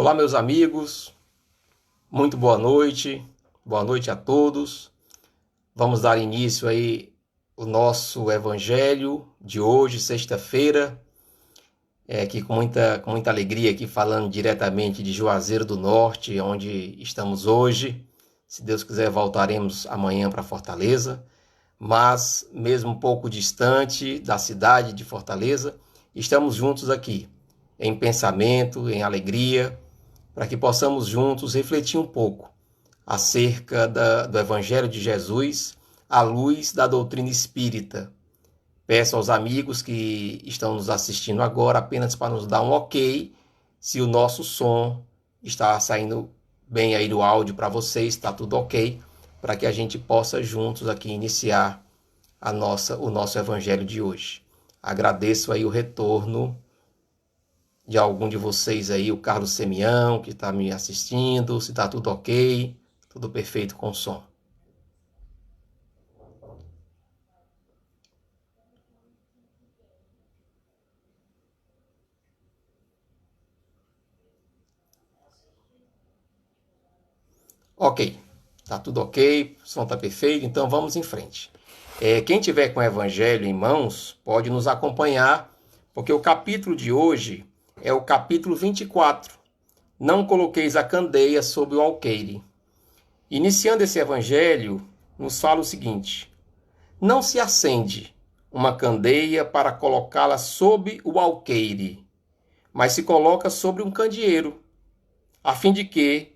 Olá, meus amigos, muito boa noite a todos. Vamos dar início aí ao nosso evangelho de hoje, sexta-feira, aqui com muita alegria, aqui falando diretamente de Juazeiro do Norte, onde estamos hoje. Se Deus quiser, voltaremos amanhã para Fortaleza, mas mesmo um pouco distante da cidade de Fortaleza, estamos juntos aqui, em pensamento, em alegria, para que possamos juntos refletir um pouco acerca do Evangelho de Jesus à luz da doutrina espírita. Peço aos amigos que estão nos assistindo agora apenas para nos dar um ok se o nosso som está saindo bem aí do áudio para vocês, está tudo ok, para que a gente possa juntos aqui iniciar o nosso Evangelho de hoje. Agradeço aí o retorno de algum de vocês aí, o Carlos Semião, que está me assistindo, se está tudo ok, tudo perfeito com o som. Ok, está tudo ok, o som está perfeito, então vamos em frente. Quem tiver com o Evangelho em mãos, pode nos acompanhar, porque o capítulo de hoje é o capítulo 24. Não coloqueis a candeia sob o alqueire. Iniciando esse evangelho, nos fala o seguinte: não se acende uma candeia para colocá-la sob o alqueire, mas se coloca sobre um candeeiro, a fim de que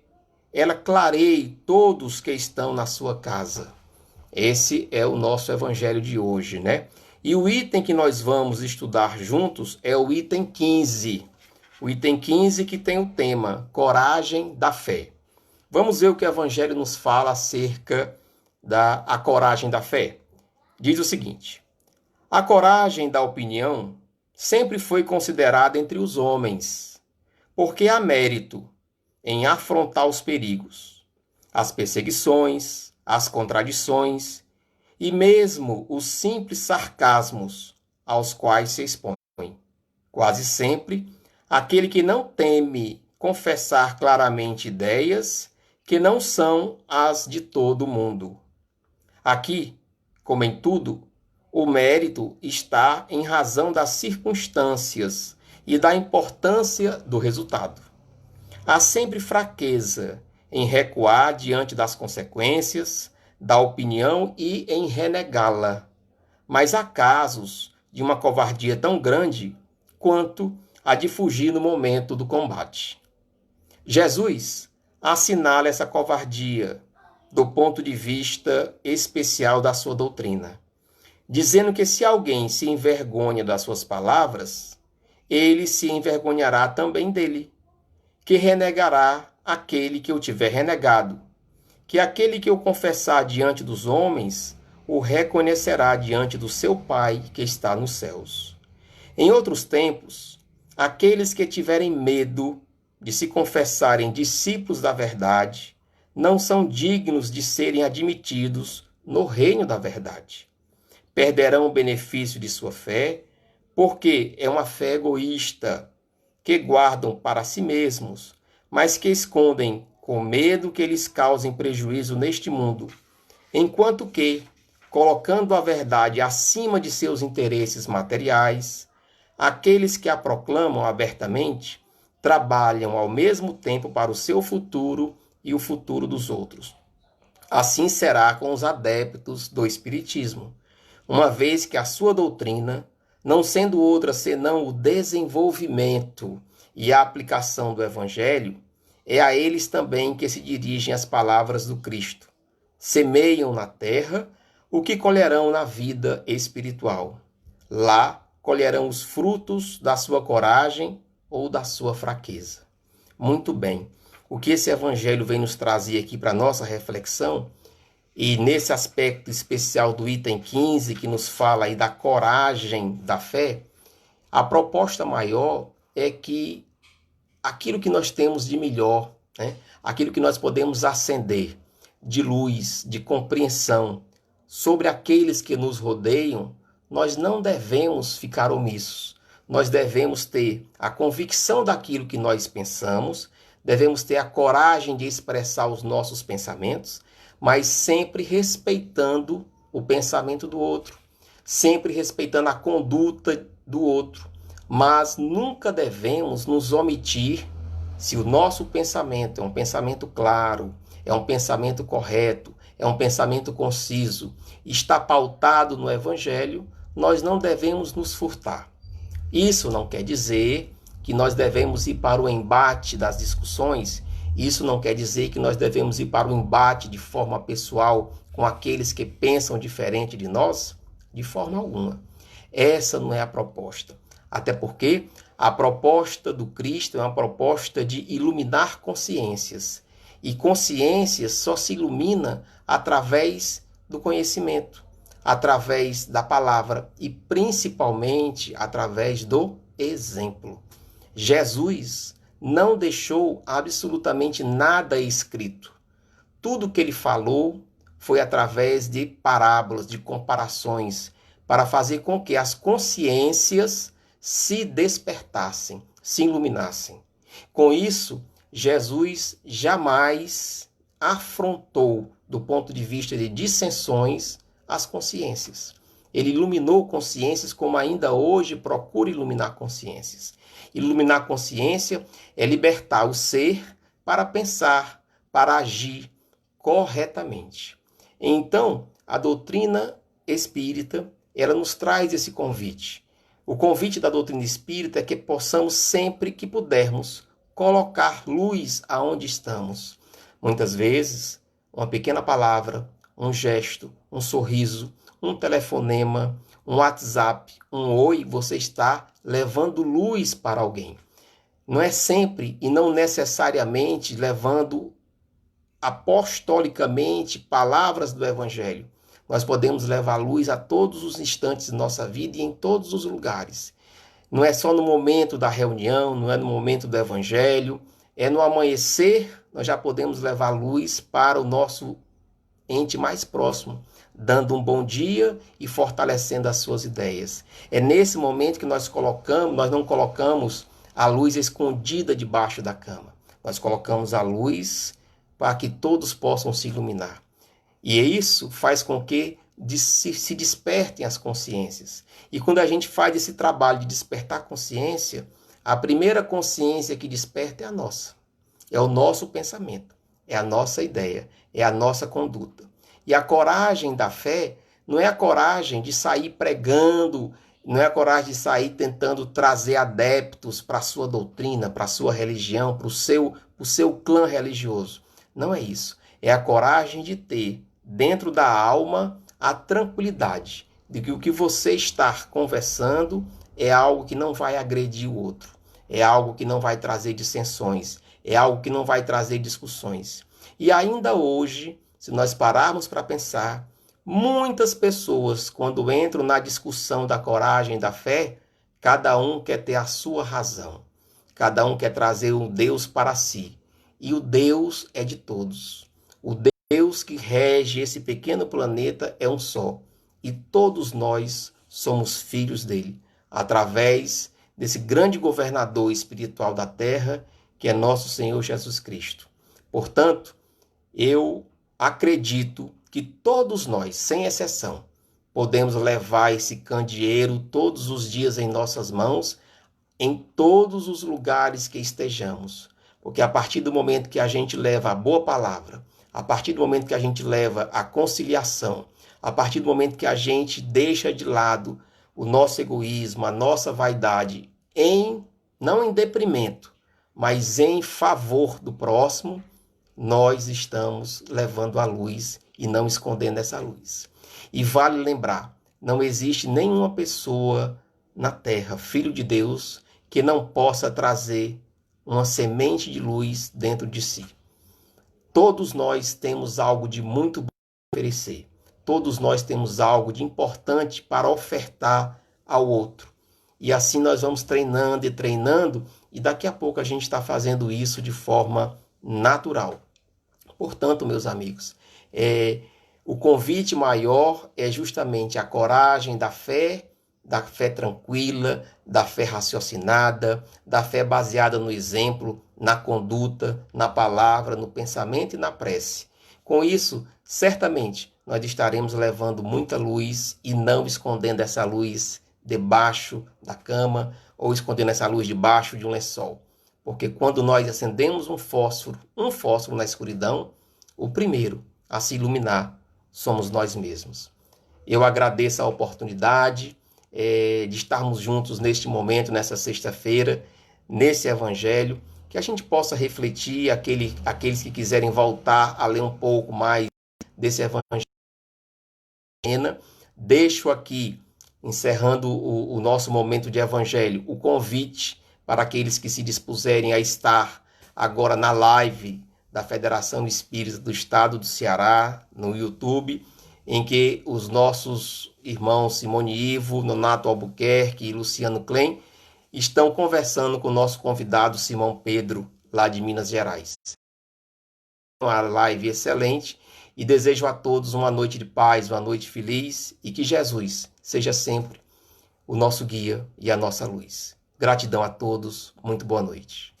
ela clareie todos que estão na sua casa. Esse é o nosso evangelho de hoje, né? E o item que nós vamos estudar juntos é o item 15. O item 15 que tem o tema Coragem da Fé. Vamos ver o que o Evangelho nos fala acerca da coragem da fé. Diz o seguinte: a coragem da opinião sempre foi considerada entre os homens, porque há mérito em afrontar os perigos, as perseguições, as contradições e mesmo os simples sarcasmos aos quais se expõe. Quase sempre, aquele que não teme confessar claramente ideias que não são as de todo mundo. Aqui, como em tudo, o mérito está em razão das circunstâncias e da importância do resultado. Há sempre fraqueza em recuar diante das consequências da opinião e em renegá-la. Mas há casos de uma covardia tão grande quanto a de fugir no momento do combate. Jesus assinala essa covardia do ponto de vista especial da sua doutrina, dizendo que se alguém se envergonha das suas palavras, ele se envergonhará também dele, que renegará aquele que o tiver renegado, que aquele que o confessar diante dos homens, o reconhecerá diante do seu Pai que está nos céus. Em outros tempos, aqueles que tiverem medo de se confessarem discípulos da verdade, não são dignos de serem admitidos no reino da verdade. Perderão o benefício de sua fé, porque é uma fé egoísta, que guardam para si mesmos, mas que escondem com medo que lhes causem prejuízo neste mundo, enquanto que, colocando a verdade acima de seus interesses materiais, aqueles que a proclamam abertamente trabalham ao mesmo tempo para o seu futuro e o futuro dos outros. Assim será com os adeptos do Espiritismo, uma vez que a sua doutrina, não sendo outra senão o desenvolvimento e a aplicação do Evangelho, é a eles também que se dirigem as palavras do Cristo. Semeiam na terra o que colherão na vida espiritual. Lá colherão os frutos da sua coragem ou da sua fraqueza. Muito bem. O que esse evangelho vem nos trazer aqui para a nossa reflexão, e nesse aspecto especial do item 15, que nos fala aí da coragem da fé, a proposta maior é que aquilo que nós temos de melhor, né, aquilo que nós podemos acender de luz, de compreensão sobre aqueles que nos rodeiam, nós não devemos ficar omissos. Nós devemos ter a convicção daquilo que nós pensamos, devemos ter a coragem de expressar os nossos pensamentos, mas sempre respeitando o pensamento do outro, sempre respeitando a conduta do outro, mas nunca devemos nos omitir se o nosso pensamento é um pensamento claro, é um pensamento correto, é um pensamento conciso, está pautado no Evangelho, nós não devemos nos furtar. Isso não quer dizer que nós devemos ir para o embate das discussões, isso não quer dizer que nós devemos ir para o embate de forma pessoal com aqueles que pensam diferente de nós, de forma alguma. Essa não é a proposta. Até porque a proposta do Cristo é uma proposta de iluminar consciências. E consciência só se ilumina através do conhecimento, através da palavra e principalmente através do exemplo. Jesus não deixou absolutamente nada escrito. Tudo que ele falou foi através de parábolas, de comparações, para fazer com que as consciências se despertassem, se iluminassem. Com isso, Jesus jamais afrontou, do ponto de vista de dissensões, as consciências. Ele iluminou consciências como ainda hoje procura iluminar consciências. Iluminar consciência é libertar o ser para pensar, para agir corretamente. Então, a doutrina espírita, ela nos traz esse convite. O convite da doutrina espírita é que possamos, sempre que pudermos, colocar luz aonde estamos. Muitas vezes, uma pequena palavra, um gesto, um sorriso, um telefonema, um WhatsApp, um oi, você está levando luz para alguém. Não é sempre e não necessariamente levando apostolicamente palavras do Evangelho. Nós podemos levar luz a todos os instantes de nossa vida e em todos os lugares. Não é só no momento da reunião, não é no momento do Evangelho, é no amanhecer, nós já podemos levar luz para o nosso ente mais próximo, dando um bom dia e fortalecendo as suas ideias. É nesse momento que nós não colocamos a luz escondida debaixo da cama. Nós colocamos a luz para que todos possam se iluminar. E isso faz com que se despertem as consciências. E quando a gente faz esse trabalho de despertar a consciência, a primeira consciência que desperta é a nossa. É o nosso pensamento, é a nossa ideia, é a nossa conduta. E a coragem da fé não é a coragem de sair pregando, não é a coragem de sair tentando trazer adeptos para a sua doutrina, para a sua religião, para o seu clã religioso. Não é isso. É a coragem de ter dentro da alma a tranquilidade de que o que você está conversando é algo que não vai agredir o outro, é algo que não vai trazer dissensões, é algo que não vai trazer discussões. E ainda hoje, se nós pararmos para pensar, muitas pessoas, quando entram na discussão da coragem e da fé, cada um quer ter a sua razão, cada um quer trazer um Deus para si. E o Deus é de todos. O Deus que rege esse pequeno planeta é um só. E todos nós somos filhos dele, através desse grande governador espiritual da terra, que é nosso Senhor Jesus Cristo. Portanto, eu acredito que todos nós, sem exceção, podemos levar esse candeeiro todos os dias em nossas mãos, em todos os lugares que estejamos. Porque a partir do momento que a gente leva a boa palavra, a partir do momento que a gente leva a conciliação, a partir do momento que a gente deixa de lado o nosso egoísmo, a nossa vaidade, não em deprimento, mas em favor do próximo, nós estamos levando a luz e não escondendo essa luz. E vale lembrar, não existe nenhuma pessoa na terra, filho de Deus, que não possa trazer uma semente de luz dentro de si. Todos nós temos algo de muito bom a oferecer. Todos nós temos algo de importante para ofertar ao outro. E assim nós vamos treinando e treinando, e daqui a pouco a gente está fazendo isso de forma natural. Portanto, meus amigos, o convite maior é justamente a coragem da fé da fé tranquila, da fé raciocinada, da fé baseada no exemplo, na conduta, na palavra, no pensamento e na prece. Com isso, certamente, nós estaremos levando muita luz e não escondendo essa luz debaixo da cama ou escondendo essa luz debaixo de um lençol. Porque quando nós acendemos um fósforo na escuridão, o primeiro a se iluminar somos nós mesmos. Eu agradeço a oportunidade de estarmos juntos neste momento, nessa sexta-feira, nesse evangelho, que a gente possa refletir, aqueles que quiserem voltar a ler um pouco mais desse evangelho. Deixo aqui, encerrando o nosso momento de evangelho, o convite para aqueles que se dispuserem a estar agora na live da Federação Espírita do Estado do Ceará, no YouTube, em que os nossos irmãos Simone Ivo, Nonato Albuquerque e Luciano Klein estão conversando com o nosso convidado Simão Pedro, lá de Minas Gerais. Uma live excelente e desejo a todos uma noite de paz, uma noite feliz e que Jesus seja sempre o nosso guia e a nossa luz. Gratidão a todos, muito boa noite.